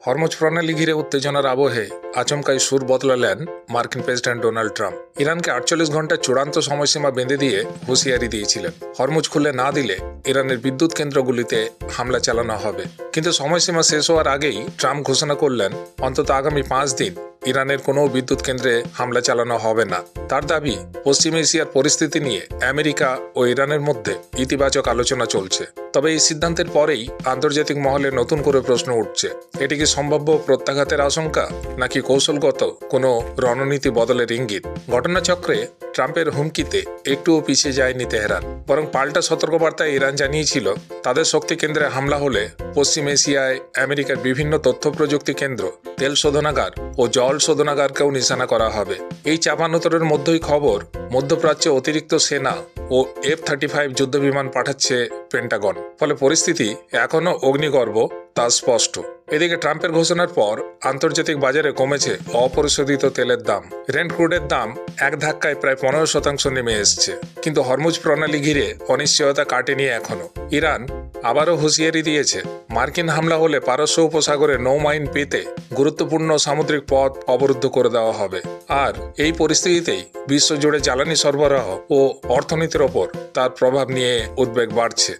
Hormuz প্রণালী ঘিরে উত্তেজনার আবহে আচমকাই সুর বদলালেন মার্কিন প্রেসিডেন্ট ডোনাল্ড ট্রাম্প। ইরানকে 48 ঘন্টার চূড়ান্ত সময়সীমা বেঁধে দিয়ে হুঁশিয়ারি দিয়েছিলেন, হরমুজ খুলে না দিলে ইরানের বিদ্যুৎ কেন্দ্রগুলিতে হামলা চালানো হবে। কিন্তু সময়সীমা শেষ হওয়ার আগেই ট্রাম্প ঘোষণা করলেন, অন্তত আগামী 5 দিন ইরানের কোনো বিদ্যুৎ কেন্দ্রে হামলা চালানো হবে না। তার দাবি, পশ্চিম এশিয়ার পরিস্থিতি নিয়ে আমেরিকা ও ইরানের মধ্যে ইতিবাচক আলোচনা চলছে। তবে এই সিদ্ধান্তের পরেই আন্তর্জাতিক মহলে নতুন করে প্রশ্ন উঠছে, এটি কি সম্ভাব্য প্রত্যাঘাতের আশঙ্কা নাকি কৌশলগত কোনো রণনীতি বদলের ইঙ্গিত? ঘটনাচক্রে ট্রাম্পের হুমকিতে একটুও পিছিয়ে যায়নি তেহরান, বরং পাল্টা সতর্কবার্তায় ইরান জানিয়েছিল তাদের শক্তি কেন্দ্রে হামলা হলে পশ্চিম এশিয়ায় আমেরিকার বিভিন্ন তথ্য প্রযুক্তি কেন্দ্র, তেল শোধনাগার ও জল শোধনাগারকেও নিশানা করা হবে। এই চাপানোতরের মধ্যেই খবর, মধ্যপ্রাচ্যে অতিরিক্ত সেনা ও F-35 যুদ্ধবিমান পাঠাচ্ছে পেন্টাগন। ফলে পরিস্থিতি এখনও অগ্নিগর্ভ, তা স্পষ্ট। এদিকে ট্রাম্পের ঘোষণার পর আন্তর্জাতিক বাজারে কমেছে অপরিশোধিত তেলের দাম। ব্রেন্ট ক্রুডের দাম এক ধাক্কায় প্রায় 15% নেমে এসছে। কিন্তু হরমুজ প্রণালী ঘিরে অনিশ্চয়তা কাটেনি এখনো। ইরান আবারও হুঁশিয়ারি দিয়েছে, মার্কিন হামলা হলে পারস্য উপসাগরে নৌমাইন পেতে গুরুত্বপূর্ণ সামুদ্রিক পথ অবরুদ্ধ করে দেওয়া হবে। আর এই পরিস্থিতিতেই বিশ্বজুড়ে জ্বালানি সরবরাহ ও অর্থনীতির ওপর তার প্রভাব নিয়ে উদ্বেগ বাড়ছে।